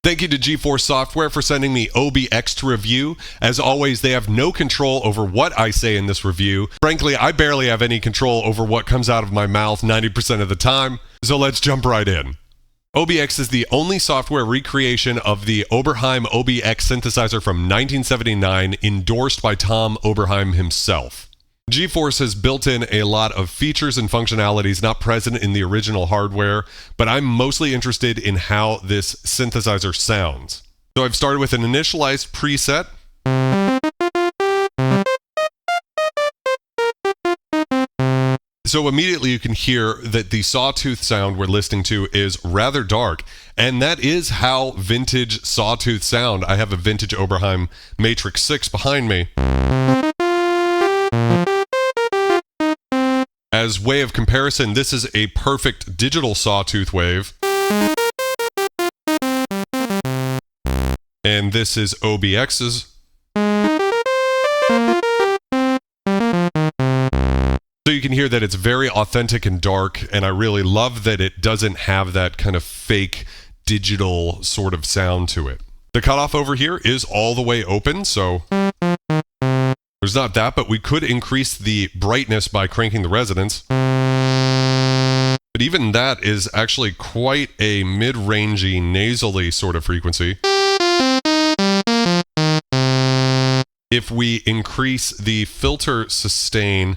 Thank you to GForce Software for sending me OB-X to review. As always, they have no control over what I say in this review. Frankly, I barely have any control over what comes out of my mouth 90% of the time, so let's jump right in. OB-X is the only software recreation of the Oberheim OB-X synthesizer from 1979, endorsed by Tom Oberheim himself. GForce has built in a lot of features and functionalities not present in the original hardware, but I'm mostly interested in how this synthesizer sounds. So I've started with an initialized preset. So immediately you can hear that the sawtooth sound we're listening to is rather dark, and that is how vintage sawtooth sound. I have a vintage Oberheim Matrix 6 behind me. As way of comparison, this is a perfect digital sawtooth wave. And this is OB-X's. So you can hear that it's very authentic and dark, and I really love that it doesn't have that kind of fake digital sort of sound to it. The cutoff over here is all the way open, so there's not that, but we could increase the brightness by cranking the resonance. But even that is actually quite a mid-rangey, nasally sort of frequency. If we increase the filter sustain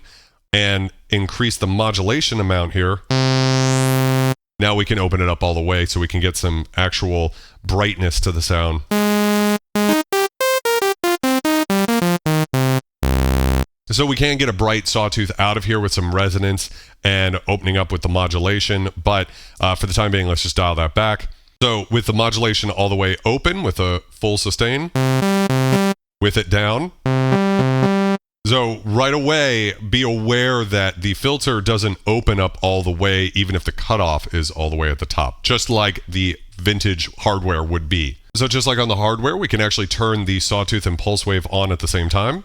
and increase the modulation amount here, now we can open it up all the way so we can get some actual brightness to the sound. So we can get a bright sawtooth out of here with some resonance and opening up with the modulation, but for the time being, let's just dial that back. So with the modulation all the way open with a full sustain, with it down. So right away, be aware that the filter doesn't open up all the way, even if the cutoff is all the way at the top, just like the vintage hardware would be. So just like on the hardware, we can actually turn the sawtooth and pulse wave on at the same time.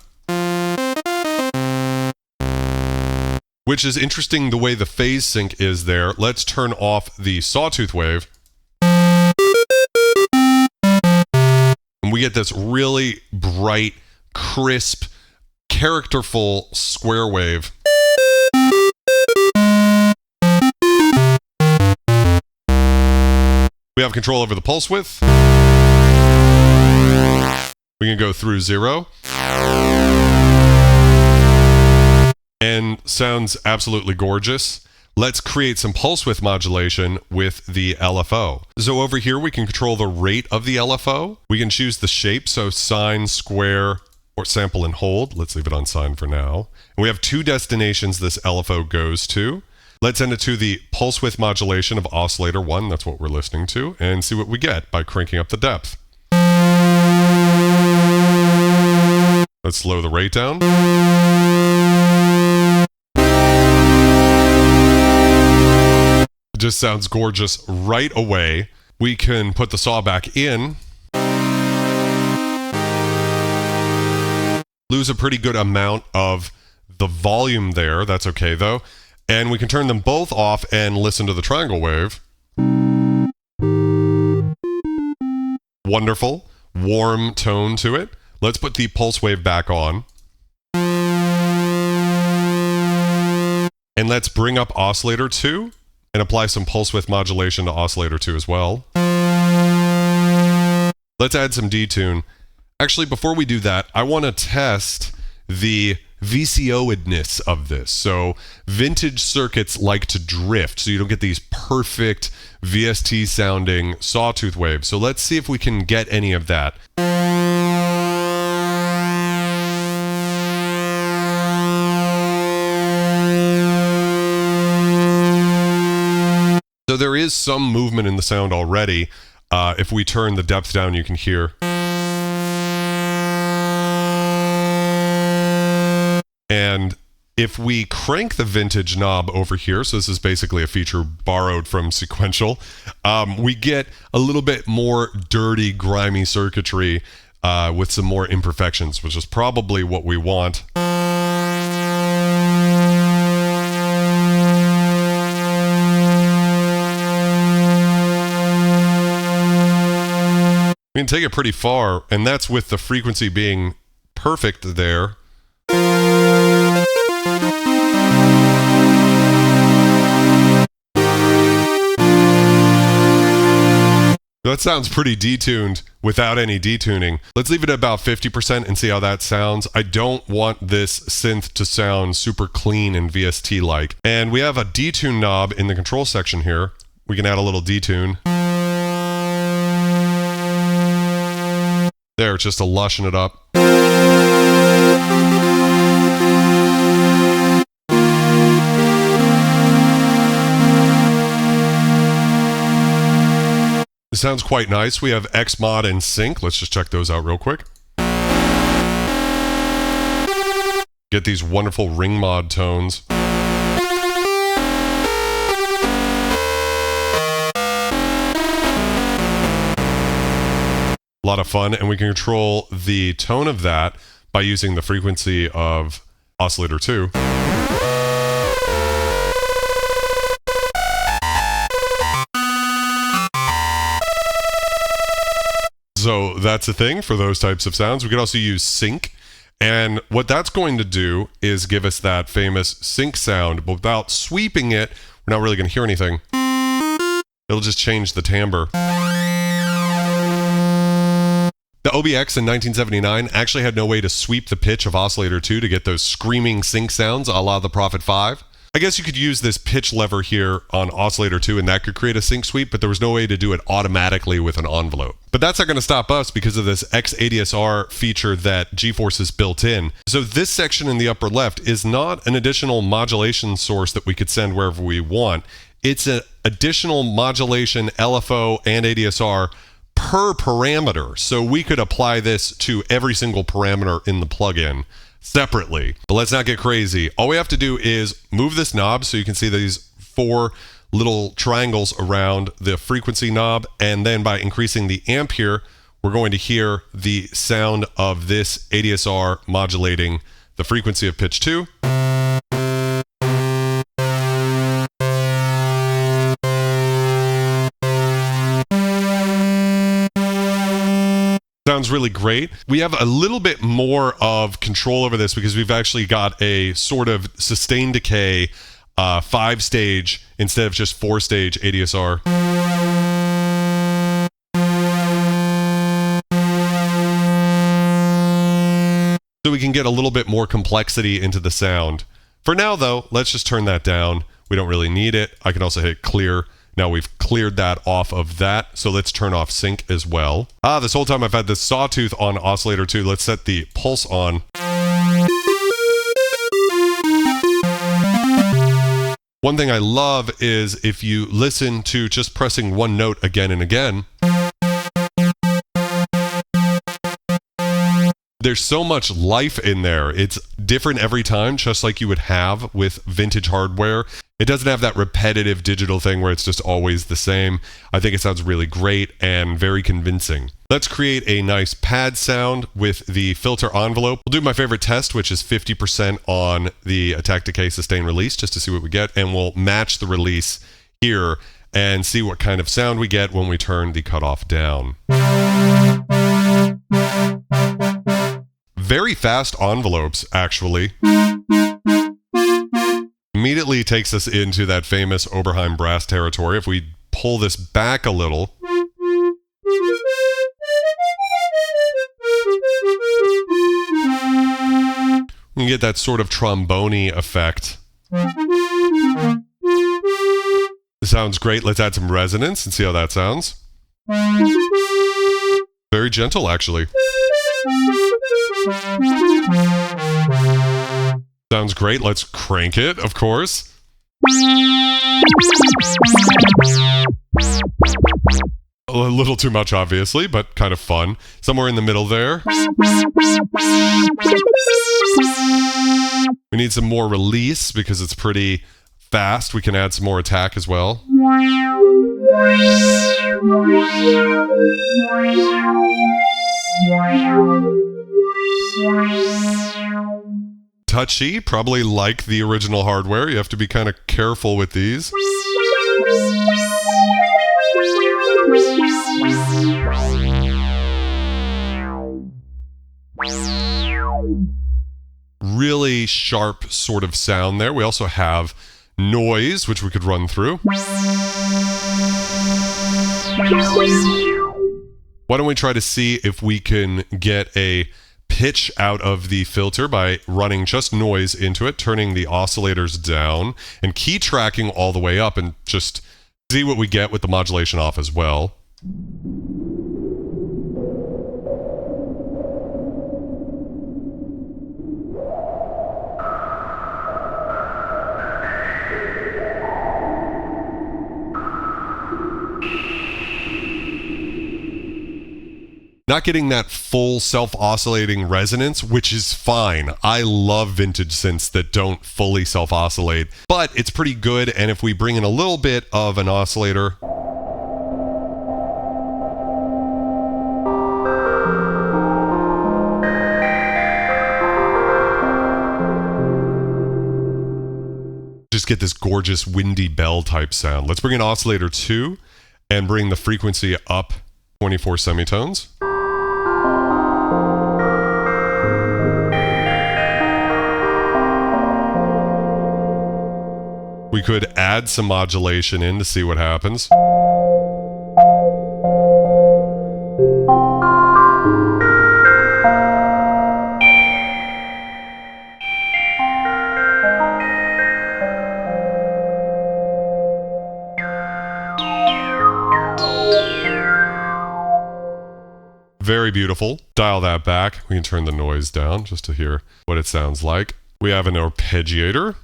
Which is interesting the way the phase sync is there. Let's turn off the sawtooth wave. And we get this really bright, crisp, characterful square wave. We have control over the pulse width. We can go through 0. And sounds absolutely gorgeous. Let's create some pulse width modulation with the LFO. So over here, we can control the rate of the LFO. We can choose the shape, so sine, square, or sample and hold. Let's leave it on sine for now. And we have 2 destinations this LFO goes to. Let's send it to the pulse width modulation of oscillator 1, that's what we're listening to, and see what we get by cranking up the depth. Let's slow the rate down. Just sounds gorgeous right away. We can put the saw back in. Lose a pretty good amount of the volume there. That's okay though. And we can turn them both off and listen to the triangle wave. Wonderful, warm tone to it. Let's put the pulse wave back on. And let's bring up oscillator 2. And apply some pulse width modulation to oscillator 2 as well. Let's add some detune. Actually, before we do that, I want to test the VCO-edness of this. So vintage circuits like to drift, so you don't get these perfect VST sounding sawtooth waves. So let's see if we can get any of that. So there is some movement in the sound already. If we turn the depth down, you can hear. And if we crank the vintage knob over here, so this is basically a feature borrowed from sequential, we get a little bit more dirty, grimy circuitry with some more imperfections, which is probably what we want. We can take it pretty far, and that's with the frequency being perfect there. That sounds pretty detuned without any detuning. Let's leave it at about 50% and see how that sounds. I don't want this synth to sound super clean and VST-like. And we have a detune knob in the control section here. We can add a little detune. There, just to lushen it up. It sounds quite nice. We have Xmod and Sync. Let's just check those out real quick. Get these wonderful ring mod tones. A lot of fun, and we can control the tone of that by using the frequency of oscillator 2. So that's a thing for those types of sounds. We could also use sync, and what that's going to do is give us that famous sync sound, but without sweeping it, we're not really going to hear anything. It'll just change the timbre. The OB-X in 1979 actually had no way to sweep the pitch of oscillator 2 to get those screaming sync sounds a la the Prophet 5. I guess you could use this pitch lever here on oscillator 2 and that could create a sync sweep, but there was no way to do it automatically with an envelope. But that's not going to stop us because of this X-ADSR feature that GForce has built in. So this section in the upper left is not an additional modulation source that we could send wherever we want. It's an additional modulation LFO and ADSR per parameter. So we could apply this to every single parameter in the plugin separately. But let's not get crazy. All we have to do is move this knob so you can see these 4 little triangles around the frequency knob, and then by increasing the amp here, we're going to hear the sound of this ADSR modulating the frequency of pitch 2. Sounds really great. We have a little bit more of control over this because we've actually got a sort of sustained decay 5-stage instead of just 4-stage ADSR. So we can get a little bit more complexity into the sound. For now though, let's just turn that down. We don't really need it. I can also hit clear. Now we've cleared that off of that, so let's turn off sync as well. This whole time I've had this sawtooth on oscillator 2. Let's set the pulse on. One thing I love is if you listen to just pressing one note again and again, there's so much life in there. It's different every time, just like you would have with vintage hardware. It doesn't have that repetitive digital thing where it's just always the same. I think it sounds really great and very convincing. Let's create a nice pad sound with the filter envelope. We'll do my favorite test, which is 50% on the attack, decay, sustain, release, just to see what we get. And we'll match the release here and see what kind of sound we get when we turn the cutoff down. Very fast envelopes, actually. Immediately takes us into that famous Oberheim brass territory. If we pull this back a little, we can get that sort of trombone-y effect. This sounds great. Let's add some resonance and see how that sounds. Very gentle, actually. Sounds great. Let's crank it, of course. A little too much, obviously, but kind of fun. Somewhere in the middle there. We need some more release because it's pretty fast. We can add some more attack as well. Touchy, probably like the original hardware. You have to be kind of careful with these. really sharp sort of sound there. We also have noise, which we could run through. Why don't we try to see if we can get a pitch out of the filter by running just noise into it, turning the oscillators down, and key tracking all the way up, and just see what we get with the modulation off as well. Not getting that full self-oscillating resonance, which is fine. I love vintage synths that don't fully self-oscillate, but it's pretty good. And if we bring in a little bit of an oscillator, just get this gorgeous windy bell type sound. Let's bring in oscillator 2 and bring the frequency up 24 semitones. We could add some modulation in to see what happens. Very beautiful. Dial that back. We can turn the noise down just to hear what it sounds like. We have an arpeggiator.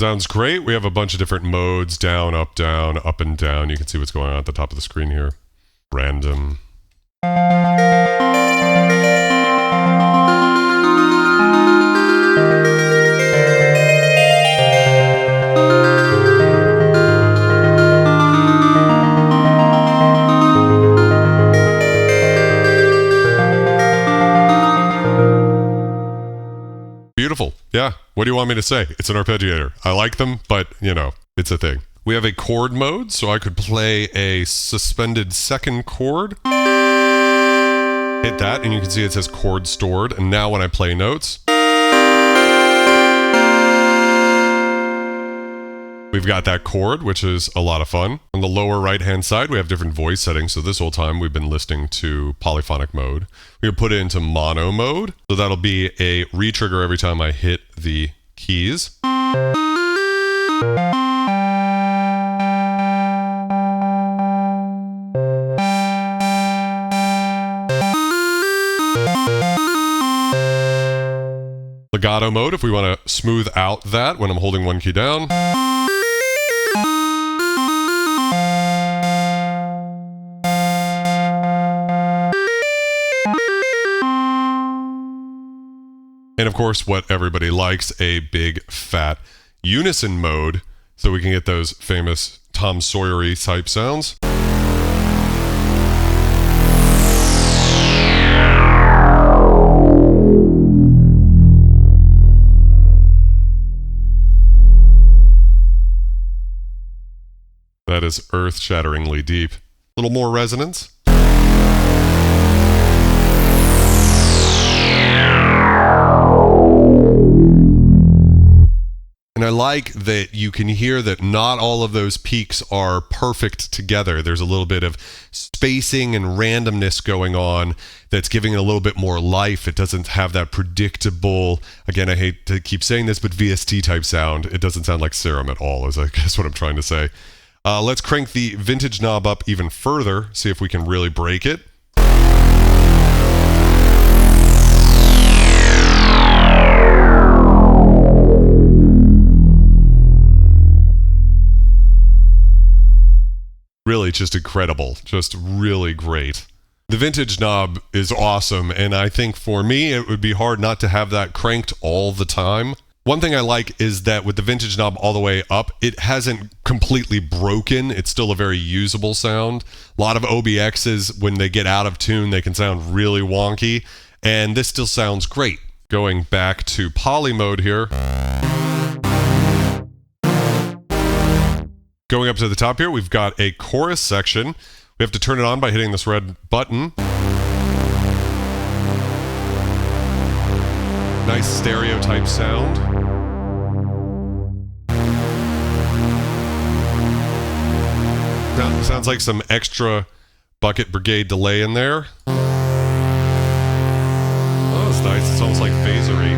Sounds great. We have a bunch of different modes, down, up, and down. You can see what's going on at the top of the screen here. Random. Beautiful. Yeah. What do you want me to say? It's an arpeggiator. I like them, but, you know, it's a thing. We have a chord mode, so I could play a suspended second chord. Hit that, and you can see it says chord stored. And now when I play notes, we've got that chord, which is a lot of fun. On the lower right-hand side, we have different voice settings. So this whole time, we've been listening to polyphonic mode. We can put it into mono mode. So that'll be a re-trigger every time I hit the keys. Legato mode, if we want to smooth out that when I'm holding one key down. And of course, what everybody likes, a big fat unison mode, so we can get those famous Tom Sawyer-y type sounds. That is earth-shatteringly deep. A little more resonance. And I like that you can hear that not all of those peaks are perfect together. There's a little bit of spacing and randomness going on that's giving it a little bit more life. It doesn't have that predictable, again, I hate to keep saying this, but VST type sound. It doesn't sound like Serum at all, is I guess what I'm trying to say. Let's crank the vintage knob up even further, see if we can really break it. Really just incredible, just really great. The vintage knob is awesome, and I think for me it would be hard not to have that cranked all the time. One thing I like is that with the vintage knob all the way up, it hasn't completely broken. It's still a very usable sound. A lot of OB-Xs, when they get out of tune, they can sound really wonky, and this still sounds great. Going back to poly mode here. Going up to the top here, we've got a chorus section. We have to turn it on by hitting this red button. Nice stereo type sound. Sounds like some extra bucket brigade delay in there. Oh, it's nice. It's almost like phasery.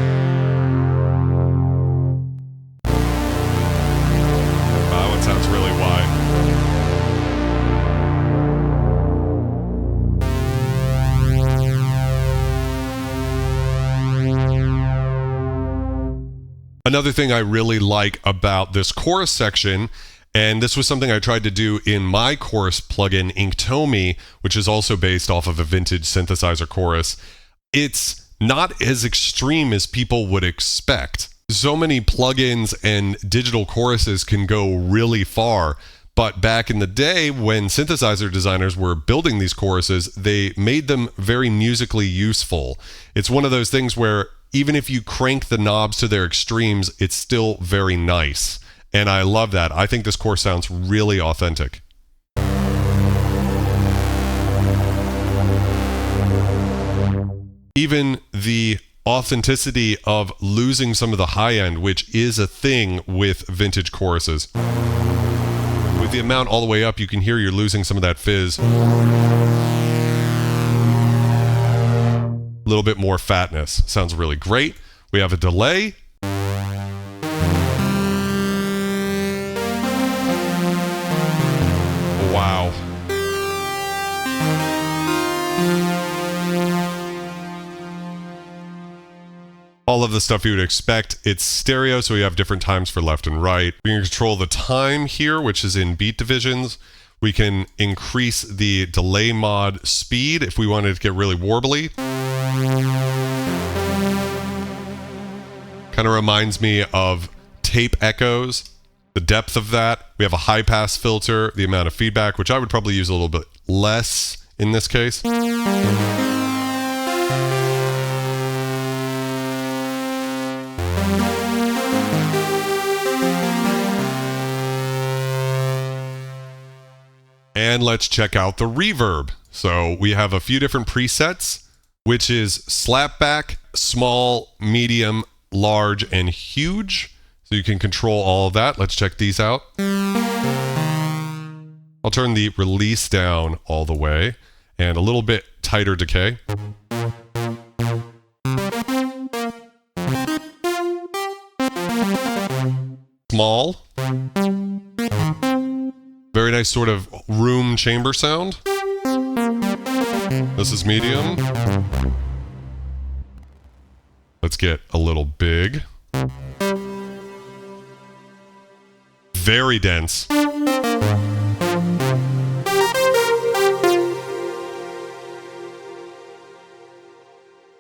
Wow, it sounds really wide. Another thing I really like about this chorus section, and this was something I tried to do in my chorus plugin, Inktomi, which is also based off of a vintage synthesizer chorus, it's not as extreme as people would expect. So many plugins and digital choruses can go really far, but back in the day when synthesizer designers were building these choruses, they made them very musically useful. It's one of those things where even if you crank the knobs to their extremes, it's still very nice. And I love that. I think this chorus sounds really authentic. Even the authenticity of losing some of the high end, which is a thing with vintage choruses. With the amount all the way up, you can hear you're losing some of that fizz. A little bit more fatness. Sounds really great. We have a delay. Wow. All of the stuff you would expect. It's stereo, so we have different times for left and right. We can control the time here, which is in beat divisions. We can increase the delay mod speed if we wanted to get really warbly. Kind of reminds me of tape echoes, the depth of that. We have a high pass filter, the amount of feedback, which I would probably use a little bit less in this case. And let's check out the reverb. So we have a few different presets, which is slapback, small, medium, large, and huge. So you can control all of that. Let's check these out. I'll turn the release down all the way and a little bit tighter decay. Small. Very nice sort of room chamber sound. This is medium. Let's get a little big. Very dense.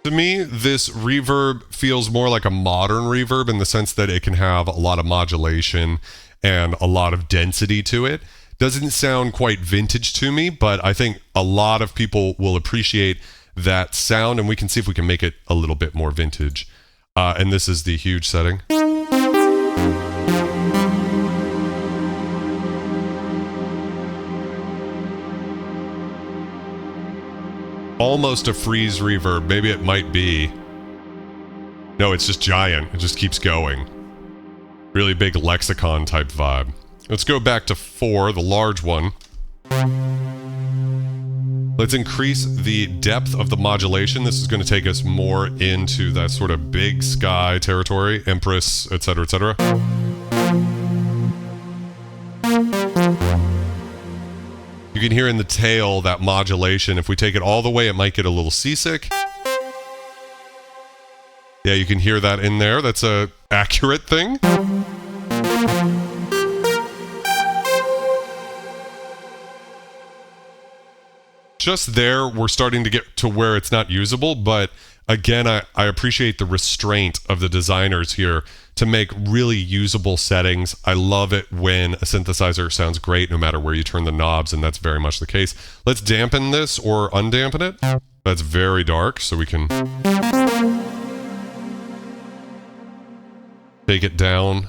To me, this reverb feels more like a modern reverb in the sense that it can have a lot of modulation and a lot of density to it. Doesn't sound quite vintage to me, but I think a lot of people will appreciate that sound, and we can see if we can make it a little bit more vintage. And this is the huge setting. Almost a freeze reverb. Maybe it might be. No, it's just giant. It just keeps going. Really big lexicon type vibe. Let's go back to 4, the large one. Let's increase the depth of the modulation. This is going to take us more into that sort of big sky territory, Empress, etc., etc. You can hear in the tail that modulation. If we take it all the way, it might get a little seasick. Yeah, you can hear that in there. That's a accurate thing. Just there, we're starting to get to where it's not usable, but again, I appreciate the restraint of the designers here to make really usable settings. I love it when a synthesizer sounds great no matter where you turn the knobs, and that's very much the case. Let's dampen this or undampen it. That's very dark, so we can take it down.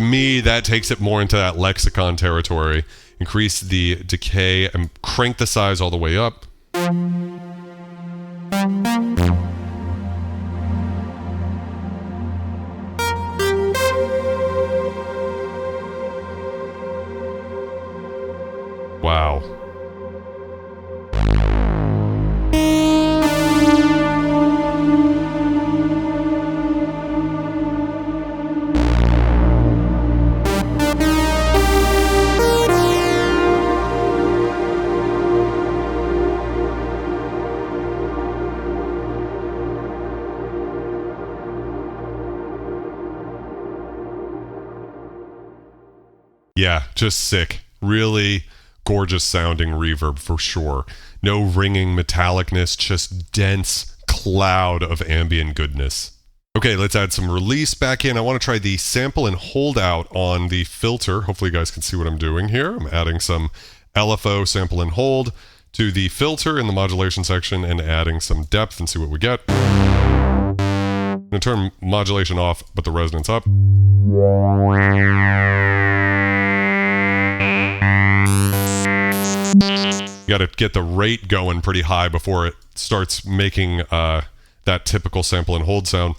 me, that takes it more into that lexicon territory. Increase the decay and crank the size all the way up. Wow. Yeah, just sick. Really gorgeous sounding reverb for sure. No ringing metallicness, just dense cloud of ambient goodness. Okay, let's add some release back in. I want to try the sample and hold out on the filter. Hopefully you guys can see what I'm doing here. I'm adding some LFO sample and hold to the filter in the modulation section and adding some depth and see what we get. I'm going to turn modulation off, but the resonance up. You got to get the rate going pretty high before it starts making that typical sample and hold sound.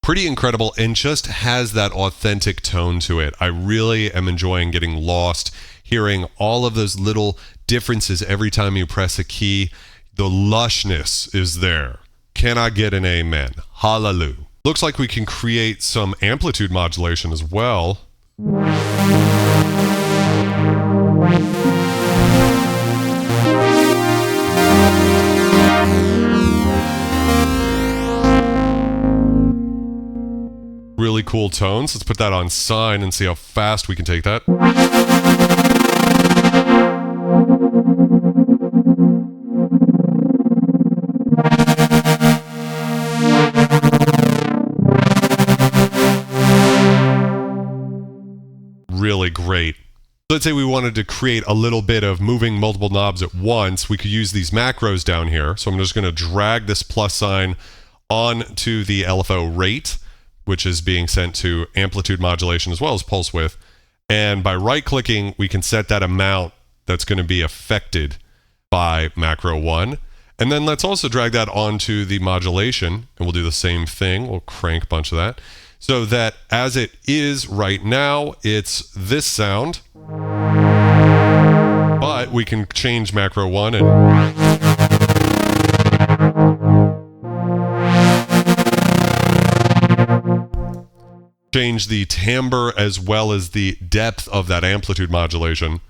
Pretty incredible, and just has that authentic tone to it. I really am enjoying getting lost, hearing all of those little differences every time you press a key. The lushness is there. Can I get an amen? Hallelujah. Looks like we can create some amplitude modulation as well. Really cool tones. Let's put that on sine and see how fast we can take that. Really great. Let's say we wanted to create a little bit of moving multiple knobs at once. We could use these macros down here. So I'm just going to drag this plus sign onto the LFO rate, which is being sent to amplitude modulation as well as pulse width. And by right-clicking, we can set that amount that's going to be affected by macro 1. And then let's also drag that onto the modulation, and we'll do the same thing. We'll crank a bunch of that. So that as it is right now, it's this sound. But we can change macro 1 and... change the timbre as well as the depth of that amplitude modulation.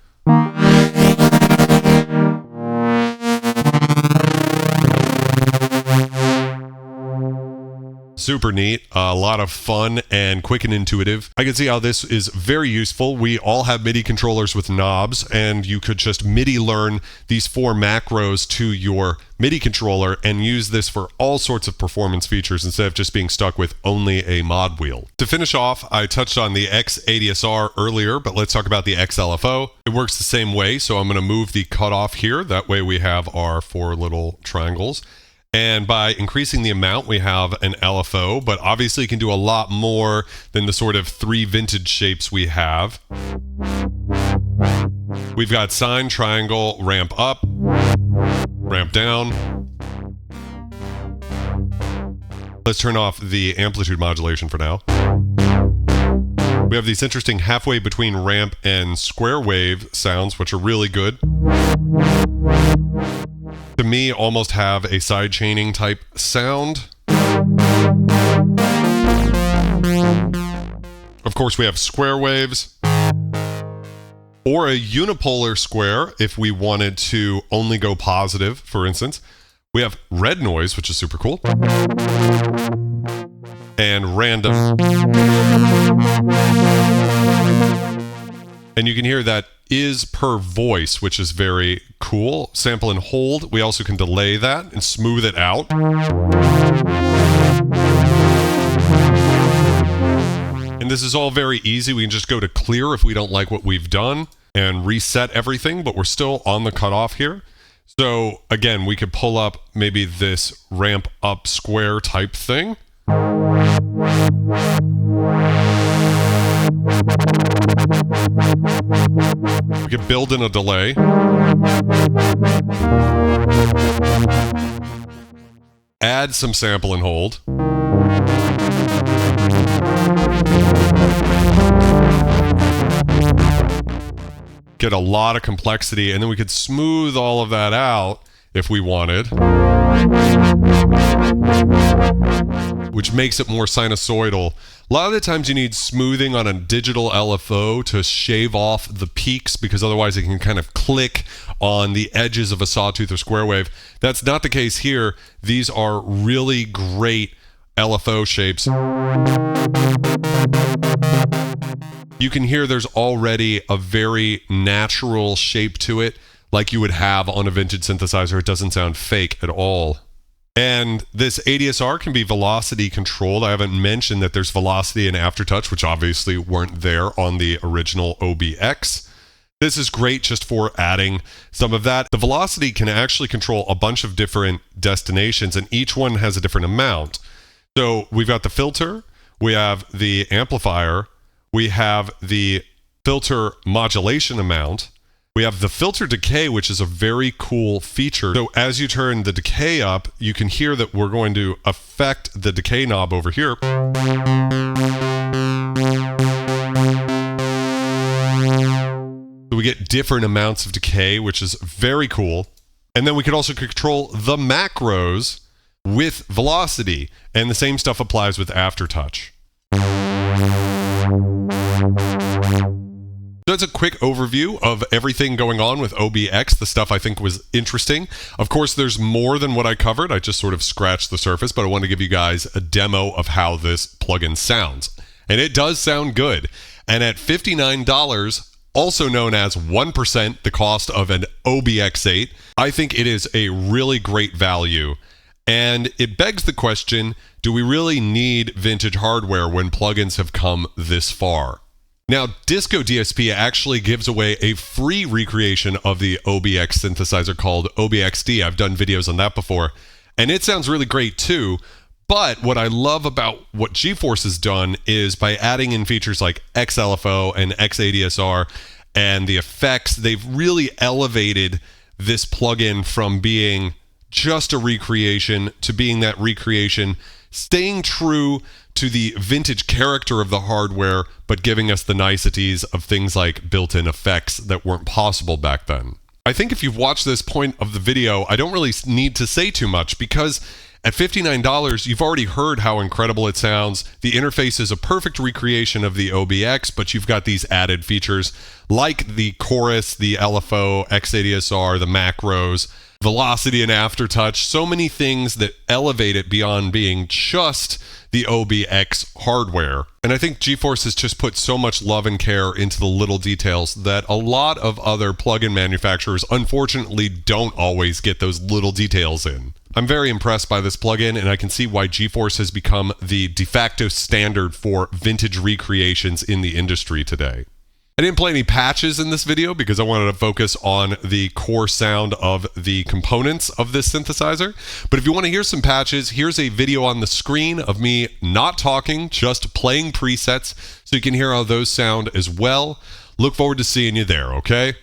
Super neat, a lot of fun and quick and intuitive. I can see how this is very useful. We all have MIDI controllers with knobs, and you could just MIDI learn these 4 macros to your MIDI controller and use this for all sorts of performance features instead of just being stuck with only a mod wheel. To finish off, I touched on the X ADSR earlier, but let's talk about the X LFO. It works the same way, so I'm going to move the cutoff here. That way we have our 4 little triangles. And by increasing the amount, we have an LFO, but obviously you can do a lot more than the sort of 3 vintage shapes we have. We've got sine, triangle, ramp up, ramp down. Let's turn off the amplitude modulation for now. We have these interesting halfway between ramp and square wave sounds, which are really good. To me, almost have a side chaining type sound. Of course, we have square waves. Or a unipolar square if we wanted to only go positive, for instance. We have red noise, which is super cool. And random. And you can hear that is per voice, which is very cool. Sample and hold. We also can delay that and smooth it out. And this is all very easy. We can just go to clear if we don't like what we've done and reset everything, but we're still on the cutoff here. So again, we could pull up maybe this ramp up square type thing. We could build in a delay. Add some sample and hold. Get a lot of complexity, and then we could smooth all of that out if we wanted, which makes it more sinusoidal. A lot of the times you need smoothing on a digital LFO to shave off the peaks, because otherwise it can kind of click on the edges of a sawtooth or square wave. That's not the case here. These are really great LFO shapes. You can hear there's already a very natural shape to it, like you would have on a vintage synthesizer. It doesn't sound fake at all. And this ADSR can be velocity controlled. I haven't mentioned that there's velocity and aftertouch, which obviously weren't there on the original OB-X. This is great just for adding some of that. The velocity can actually control a bunch of different destinations, and each one has a different amount. So we've got the filter, we have the amplifier, we have the filter modulation amount, we have the filter decay, which is a very cool feature. So as you turn the decay up, you can hear that we're going to affect the decay knob over here. So we get different amounts of decay, which is very cool. And then we could also control the macros with velocity, and the same stuff applies with aftertouch. So that's a quick overview of everything going on with OB-X, the stuff I think was interesting. Of course, there's more than what I covered. I just sort of scratched the surface, but I want to give you guys a demo of how this plugin sounds. And it does sound good. And at $59, also known as 1% the cost of an OB-X8, I think it is a really great value. And it begs the question, do we really need vintage hardware when plugins have come this far? Now, Disco DSP actually gives away a free recreation of the OB-X synthesizer called OB-XD. I've done videos on that before, and it sounds really great too. But what I love about what GForce has done is by adding in features like XLFO and XADSR and the effects, they've really elevated this plugin from being just a recreation to being that recreation, staying true to the vintage character of the hardware, but giving us the niceties of things like built-in effects that weren't possible back then. I think if you've watched this point of the video, I don't really need to say too much, because at $59, you've already heard how incredible it sounds. The interface is a perfect recreation of the OB-X, but you've got these added features like the chorus, the LFO, XADSR, the macros, velocity and aftertouch, so many things that elevate it beyond being just the OB-X hardware. And I think GForce has just put so much love and care into the little details that a lot of other plugin manufacturers unfortunately don't always get those little details in. I'm very impressed by this plugin, and I can see why GForce has become the de facto standard for vintage recreations in the industry today. I didn't play any patches in this video because I wanted to focus on the core sound of the components of this synthesizer. But if you want to hear some patches, here's a video on the screen of me not talking, just playing presets, so you can hear how those sound as well. Look forward to seeing you there, okay?